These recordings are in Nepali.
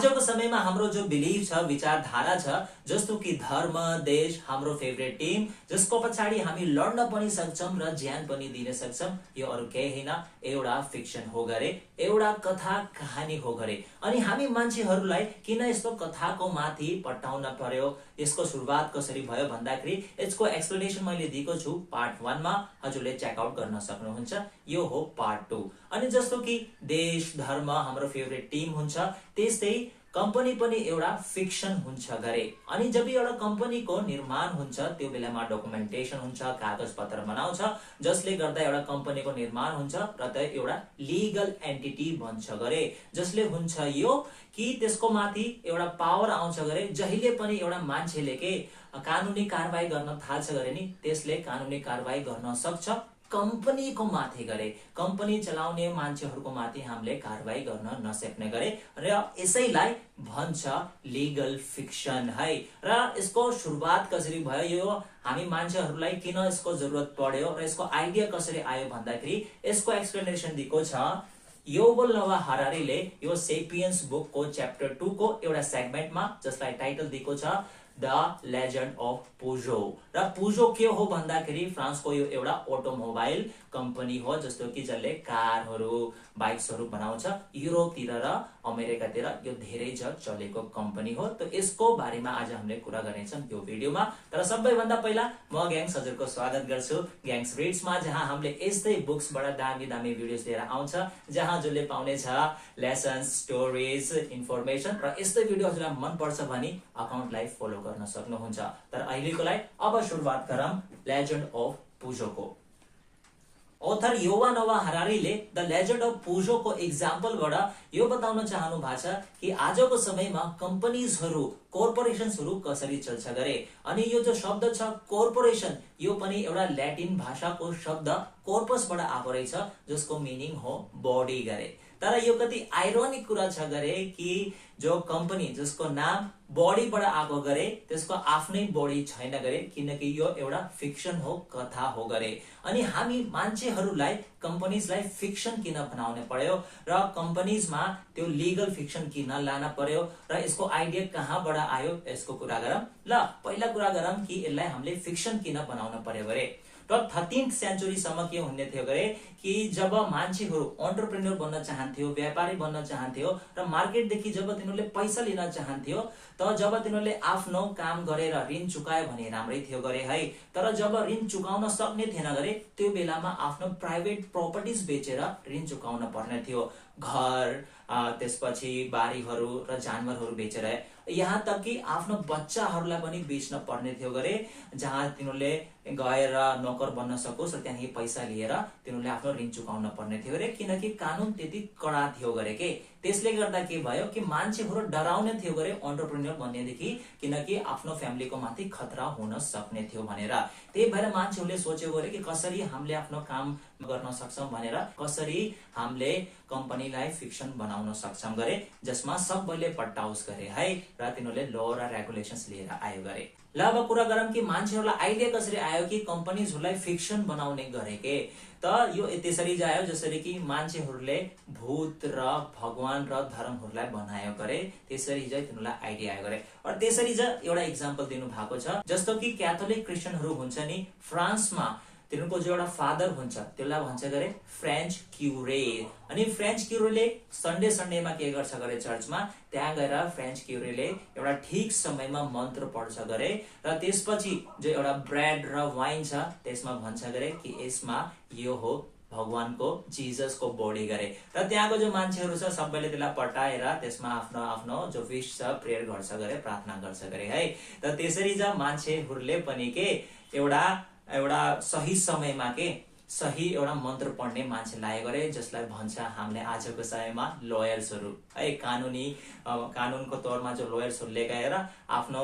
आजको समयमा हाम्रो जो बिलिफ छ, विचारधारा छ, जस्तो कि धर्म, देश, हाम्रो फेभरेट टिम, जसको पछाडि हामी लड्न पनि सक्छौं र ज्यान पनि दिन सक्छौं, यो अरु केही हैन, एउटा फिक्सन हो गरे, एउटा कथा कहानी हो गरे। अनि हामी मान्छेहरूलाई किन यस्तो कथाको माथि पटाउन पर्यो, यसको सुरुवात कसरी भयो भन्दाखेरि यसको एक्सप्लेनेसन मैले दिएको छु पार्ट 1 मा, हजुरले चेकआउट गर्न सक्नुहुन्छ। यो हो पार्ट 2। अनि जस्तो कि देश, धर्म, हाम्रो फेभरेट टिम हुन्छ, त्यस्तै कम्पनी पनि एउटा फिक्सन हुन्छ गरे। अनि जब एउटा कम्पनीको निर्माण हुन्छ त्यो बेलामा डकुमेन्टेसन हुन्छ, कागज पत्र बनाउँछ, जसले गर्दा एउटा कम्पनीको निर्माण हुन्छ र त एउटा लिगल एन्टिटी बन्छ गरे। जसले हुन्छ यो कि त्यसको माथि एउटा पावर आउँछ गरे, जहिले पनि एउटा मान्छेले के कानुनी कारबाही गर्न थाल्छ गरे नि, त्यसले कानुनी कारबाही गर्न सक्छ कम्पनीको माथि गरे। कम्पनी चलाउने मान्छेहरूको माथि हामीले कारबाही गर्न नसक्ने गरे र यसैलाई भन्छ लिगल फिक्सन है। र यसको सुरुवात कसरी भयो, यो हामी मान्छेहरूलाई किन यसको जरुरत पर्यो र यसको आइडिया कसरी आयो भन्दाखेरि यसको एक्सप्लेनेसन दिएको छ युवल नोआ हरारीले यो सेपियन्स बुकको च्याप्टर 2 को एउटा सेगमेन्टमा, जसलाई टाइटल दिएको छ द लेजेन्ड अफ पुजो। र पुजो के हो भन्दाखेरि फ्रान्सको यो एउटा अटोमोबाइल कम्पनी हो, जस्तो कि जसले कारहरू, बाइक्सहरू बनाउँछ। युरोपतिर र अमेरिकातिर यो धेरै चलेको कम्पनी हो। त यसको बारेमा आज हामीले कुरा गर्नेछौं यो भिडियोमा। तर सबैभन्दा पहिला म ग्याङ्स हजुरको स्वागत गर्छु ग्याङ्स रिड्समा, जहाँ हामीले यस्तै बुक्सबाट दामी दामी भिडियोज लिएर आउँछ, जहाँ हजुरले पाउनेछ लेसन्स, स्टोरीज, इन्फर्मेसन। र यस्तै भिडियो हजुरलाई मन पर्छ भने अकाउन्टलाई फलो गर्न सक्नुहुन्छ। तर अहिलेको लागि अब सुरुवात गरौँ लेजेन्ड अफ पुजोको। अथर युवल नोआ हरारीले द लेजेन्ड अफ पुजोको एक्जाम्पलबाट यो बताउन चाहनु भएको छ कि आजको समयमा कम्पनीजहरू, कोर्पोरेसन्सहरू कसरी चल्छ गरे। अनि यो जो शब्द छ कोर्पोरेसन, यो पनि एउटा ल्याटिन भाषाको शब्द कोर्पसबाट आएको रहेछ, जसको मिनिङ हो बॉडी गरे। तर यो कति आइरोनिक कुरा छ गरे कि जो कम्पनी जसको नाम बॉडीबाट आएको गरे, त्यसको आफ्नै बॉडी छैन गरे, किनकि यो एउटा फिक्सन हो, कथा हो गरे। अनि हामी मान्छेहरूलाई कम्पनीजलाई फिक्सन किन बनाउन पर्यो र कम्पनीजमा त्यो लिगल फिक्सन किन लान पर्यो र यसको आइडिया कहाँबाट आयो, यसको कुरा गरौँ। ल पहिला कुरा गरौँ कि यसलाई हामीले फिक्सन किन बनाउन पर्यो गरे। र 13th सेन्चुरीसम्म के हुने थियो गरे कि जब मान्छेहरू एन्टरप्रेन्योर बन्न चाहन्थ्यो, व्यापारी बन्न चाहन्थ्यो र मार्केटदेखि जब तिनीहरूले पैसा लिन चाहन्थ्यो, त जब तिनीहरूले आफ्नो काम गरेर ऋण चुकायो भने राम्रै थियो गरे है। तर जब ऋण चुकाउन सक्ने थिएन गरे, त्यो बेलामा आफ्नो प्राइभेट प्रपर्टिज बेचेर ऋण चुकाउन पर्ने थियो। घर, त्यसपछि बारीहरू र जानवरहरू बेचेर, यहाँ तक कि आफ्नो बच्चाहरूलाई पनि बेच्न पर्ने थियो गरे, जहाँ तिनीहरूले गएर नोकर बन्न सकोस् र त्यहाँदेखि पैसा लिएर तिनीहरूले आफ्नो ऋण चुकाउन पर्ने थियो गरे, किनकि कानुन त्यति कडा थियो गरे के। त्यसले गर्दा के भयो कि मान्छेहरू डराउने थियो गरे एन्टरप्रेन्योर बन्नेदेखि, किनकि आफ्नो फ्यामिलीको माथि खतरा हुन सक्ने थियो भनेर। त्यही भएर मान्छेहरूले सोच्यो गरे कि कसरी हामीले आफ्नो काम गर्न सक्छौं भनेर, कसरी हामीले कम्पनीलाई फिक्सन बनाउन सक्छौं गरे, जसमा सबैले पट्टाउस गरे है र तिनीहरूले ल र रेगुलेसन्स लिएर आयो गरे। ल अब कुरा गरौँ कि मान्छेहरूलाई आइडिया कसरी आयो कि कम्पनीजहरूलाई फिक्सन बनाउने गरे के। त यो त्यसरी जायो जसरी कि मान्छेहरूले भूत र भगवान र धर्महरूलाई बनायो गरे, त्यसरी चाहिँ तिनीहरूलाई आइडिया आयो गरे। र त्यसरी चाहिँ एउटा इक्जाम्पल दिनु भएको छ, जस्तो कि क्याथोलिक क्रिस्चियनहरू हुन्छ नि फ्रान्समा, तिनीहरूको जो एउटा फादर हुन्छ त्यसलाई भन्छ गरे फ्रेन्च क्युरे। अनि फ्रेन्च क्युरेले सन्डेमा के गर्छ गरे चर्चमा, त्यहाँ गएर फ्रेन्च क्युरेले एउटा ठिक समयमा मन्त्र पढ्छ गरे र त्यसपछि जो एउटा ब्रेड र वाइन छ त्यसमा भन्छ गरे कि यसमा यो हो भगवानको, जिजसको बॉडी गरे। र त्यहाँको जो मान्छेहरू छ सबैले त्यसलाई पटाएर त्यसमा आफ्नो आफ्नो जो विश छ प्रेयर गर्छ गरे, प्रार्थना गर्छ गरे है। त त्यसरी चाहिँ मान्छेहरूले पनि के एउटा सही समयमा के सही एउटा मन्त्र पढ्ने मान्छे लाए गरे, जसलाई भन्छ हामीले आजको समयमा लयर्सहरू है। कानुनको तौरमा जो लयर्सहरू लगाएर आफ्नो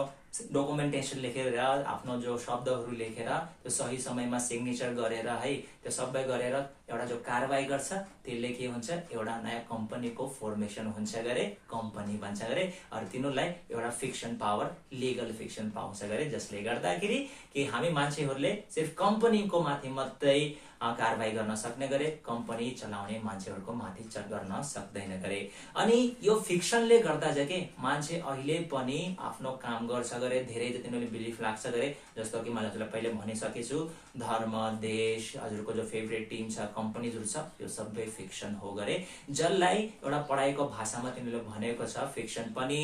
डकुमेन्टेसन लेखेर, आफ्नो जो शब्दहरू लेखेर त्यो सही समयमा सिग्नेचर गरेर है, त्यो सबै गरेर एउटा जो कारबाही गर्छ त्यसले के हुन्छ एउटा नयाँ कम्पनीको फर्मेसन हुन्छ गरे कम्पनी बन्छ गरे अरू तिनीहरूलाई एउटा फिक्सन पावर लिगल फिक्सन पाउँछ गरे जसले गर्दाखेरि कि हामी मान्छेहरूले सिर्फ कम्पनीको माथि मात्रै कारबाही गर्न सक्ने गरे कम्पनी चलाउने मान्छेहरूको माथि गर्न सक्दैन गरे अनि यो फिक्सनले गर्दा चाहिँ के मान्छे अहिले पनि आफ्नो काम गर्छ गरे धेरै त तिनीहरूले बिलिफ लाग्छ गरे जस्तो कि मैले हजुरलाई पहिले भनिसकेछु धर्म देश हजुरको जो फेभरेट टिम छ कम्पनीजहरू छ यो सबै फिक्सन हो गरे जसलाई एउटा पढाइको भाषामा तिनीहरूले भनेको छ फिक्सन पनि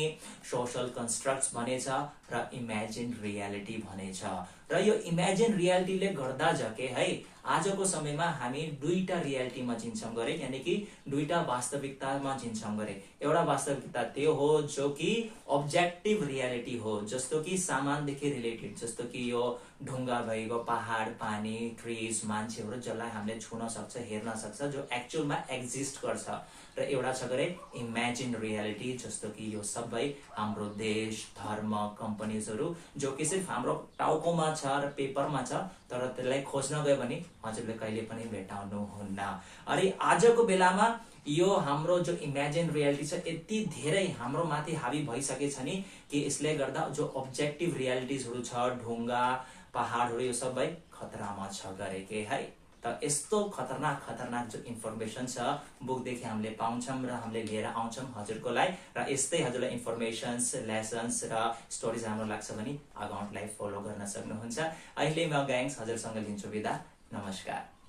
सोशल कन्स्ट्रक्ट्स भनेछ र इमेजिन रियालिटी भनेछ र यो इमेजिन रियालिटीले गर्दा जके है आजको समयमा हामी दुईटा रियालिटीमा जिन्छौँ गरे यानी कि दुईटा वास्तविकतामा जिन्छौँ गरे एउटा वास्तविकता त्यो हो जो कि अब्जेक्टिभ रियालिटी हो जस्तो कि सामानदेखि रिलेटेड जस्तो कि यो ढुङ्गा भएको पहाड पानी ट्रिज मान्छेहरू जसलाई हामीले छुन सक्छ हेर्न सक्छ जो एक्चुअलमा एक्जिस्ट गर्छ र एउटा छ गरे इमेजिन रियालिटी जस्तो कि यो सबै हाम्रो देश धर्म कम्पनीजहरू जो कि सिर्फ हाम्रो टाउकोमा छ र पेपरमा छ तर त्यसलाई खोज्न गयो भने हजुरले कहिले पनि भेटाउनुहुन्न अनि आजको बेलामा यो हाम्रो जो इमेजिन रियालिटी छ यति धेरै हाम्रो माथि हावी भइसकेछ नि कि यसले गर्दा जो अब्जेक्टिभ रियालिटिजहरू छ ढुङ्गा पहाडहरू यो सबै खतरामा छ गरे के है त यस्तो खतरनाक जो इन्फर्मेसन छ बुकदेखि हामीले पाउँछौँ र हामीले लिएर आउँछौँ हजुरको लागि र यस्तै हजुरलाई इन्फर्मेसन्स लेसन्स र स्टोरिज राम्रो लाग्छ भने अकाउन्टलाई फलो गर्न सक्नुहुन्छ अहिले म ग्याङ्स हजुरसँग लिन्छु बिदा नमस्कार।